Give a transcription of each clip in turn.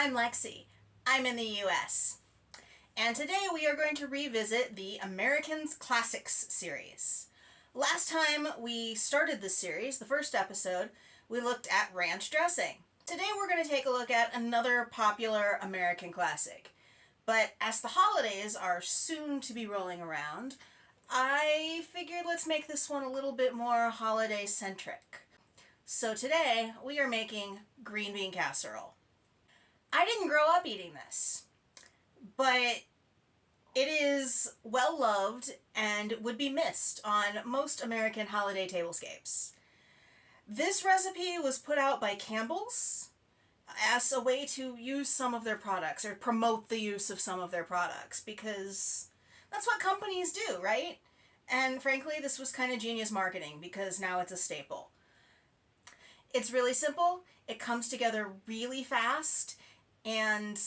I'm Lexi. I'm in the US. And today we are going to revisit the Americans Classics series. Last time we started this series, the first episode, we looked at ranch dressing. Today we're going to take a look at another popular American classic. But as the holidays are soon to be rolling around, I figured let's make this one a little bit more holiday-centric. So today we are making green bean casserole. I didn't grow up eating this, but it is well loved and would be missed on most American holiday tablescapes. This recipe was put out by Campbell's as a way to use some of their products or promote the use of some of their products because that's what companies do, right? And frankly, this was kind of genius marketing because now it's a staple. It's really simple, it comes together really fast, and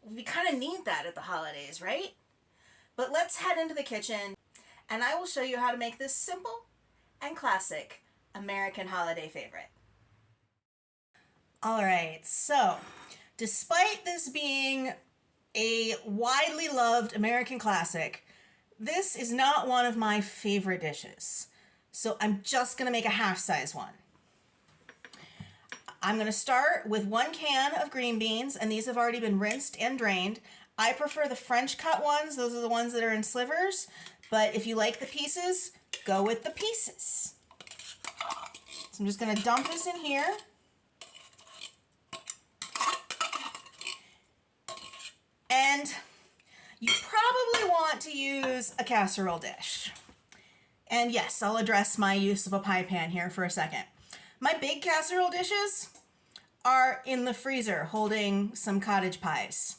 we kind of need that at the holidays, right? But let's head into the kitchen and I will show you how to make this simple and classic American holiday favorite. Alright, so despite this being a widely loved American classic, this is not one of my favorite dishes. So I'm just going to make a half-size one. I'm going to start with 1 can of green beans, and these have already been rinsed and drained. I prefer the French cut ones. Those are the ones that are in slivers. But if you like the pieces, go with the pieces. So I'm just going to dump this in here. And you probably want to use a casserole dish. And yes, I'll address my use of a pie pan here for a second. My big casserole dishes are in the freezer holding some cottage pies.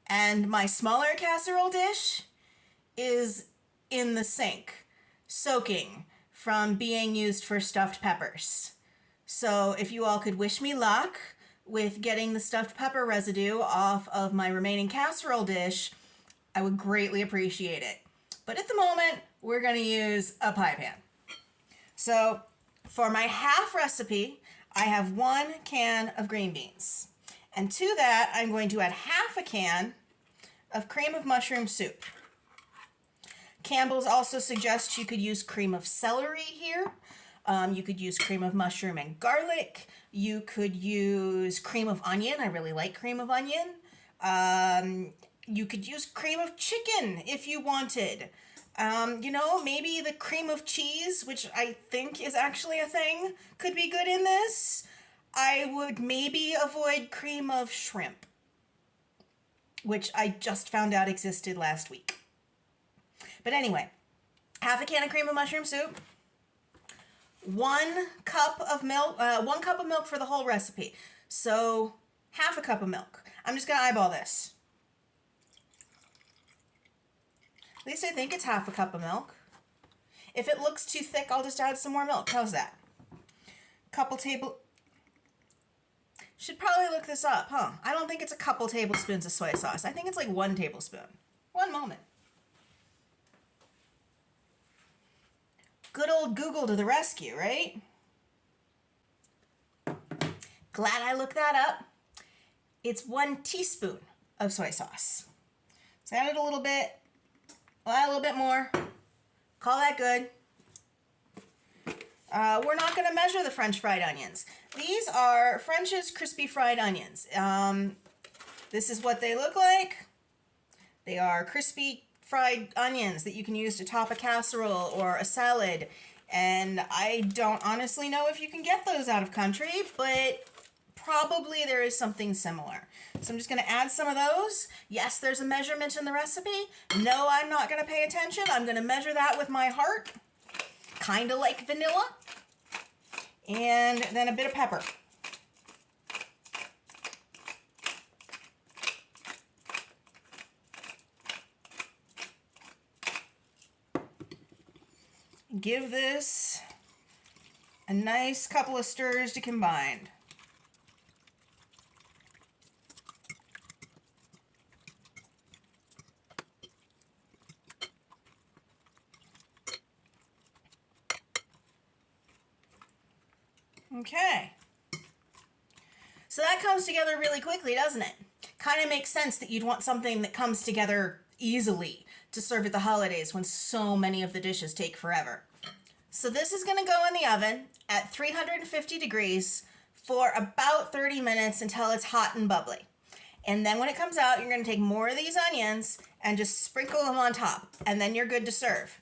And my smaller casserole dish is in the sink, soaking from being used for stuffed peppers. So if you all could wish me luck with getting the stuffed pepper residue off of my remaining casserole dish, I would greatly appreciate it. But at the moment, we're going to use a pie pan. So for my half recipe, I have 1 can of green beans. And to that, I'm going to add half a can of cream of mushroom soup. Campbell's also suggests you could use cream of celery here. You could use cream of mushroom and garlic. You could use cream of onion. I really like cream of onion. You could use cream of chicken if you wanted. You know, maybe the cream of cheese, which I think is actually a thing, could be good in this. I would maybe avoid cream of shrimp, which I just found out existed last week. But anyway, half a can of cream of mushroom soup, 1 cup of milk, 1 cup of milk for the whole recipe. So half a cup of milk. I'm just going to eyeball this. At least I think it's half a cup of milk. If it looks too thick, I'll just add some more milk. How's that? Should probably look this up, huh? I don't think it's a couple tablespoons of soy sauce. I think it's like 1 tablespoon. One moment. Good old Google to the rescue, right? Glad I looked that up. It's 1 teaspoon of soy sauce. So add it a little bit. We'll add a little bit more. Call that good. We're not going to measure the French fried onions. These are French's crispy fried onions. This is what they look like. They are crispy fried onions that you can use to top a casserole or a salad. And I don't honestly know if you can get those out of country, but probably there is something similar. So I'm just going to add some of those. Yes, there's a measurement in the recipe. No, I'm not going to pay attention. I'm going to measure that with my heart. Kind of like vanilla. And then a bit of pepper. Give this a nice couple of stirs to combine. Okay. So that comes together really quickly, doesn't it? kind of makes sense that you'd want something that comes together easily to serve at the holidays when so many of the dishes take forever. So this is going to go in the oven at 350 degrees for about 30 minutes until it's hot and bubbly. And then when it comes out, you're going to take more of these onions and just sprinkle them on top, and then you're good to serve.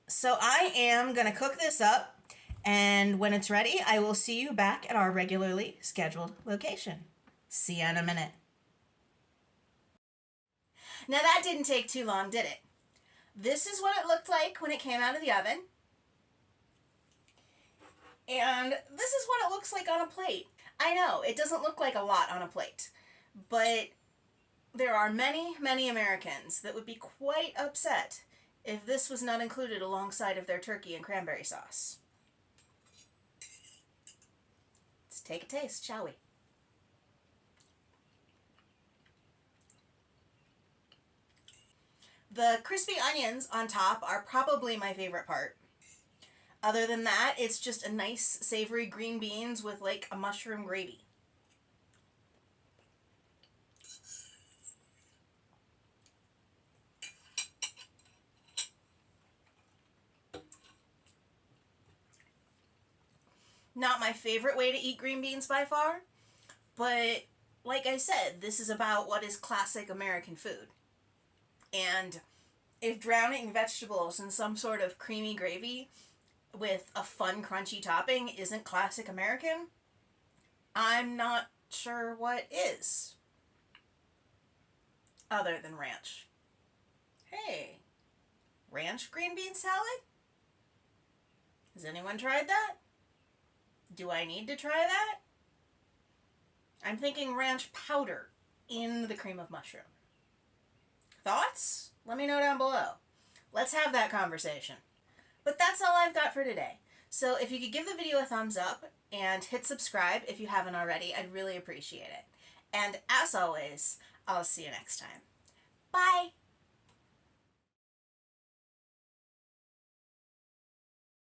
So I am going to cook this up, and when it's ready, I will see you back at our regularly scheduled location. See you in a minute. Now that didn't take too long, did it? This is what it looked like when it came out of the oven. And this is what it looks like on a plate. I know, it doesn't look like a lot on a plate, but there are many, many Americans that would be quite upset if this was not included alongside of their turkey and cranberry sauce. Let's take a taste, shall we? The crispy onions on top are probably my favorite part. Other than that, it's just a nice savory green beans with like a mushroom gravy. Not my favorite way to eat green beans by far, but like I said, this is about what is classic American food. And if drowning vegetables in some sort of creamy gravy with a fun crunchy topping isn't classic American, I'm not sure what is. Other than ranch. Hey, ranch green bean salad? Has anyone tried that? Do I need to try that? I'm thinking ranch powder in the cream of mushroom. Thoughts? Let me know down below. Let's have that conversation. But that's all I've got for today. So if you could give the video a thumbs up and hit subscribe if you haven't already, I'd really appreciate it. And as always, I'll see you next time. Bye!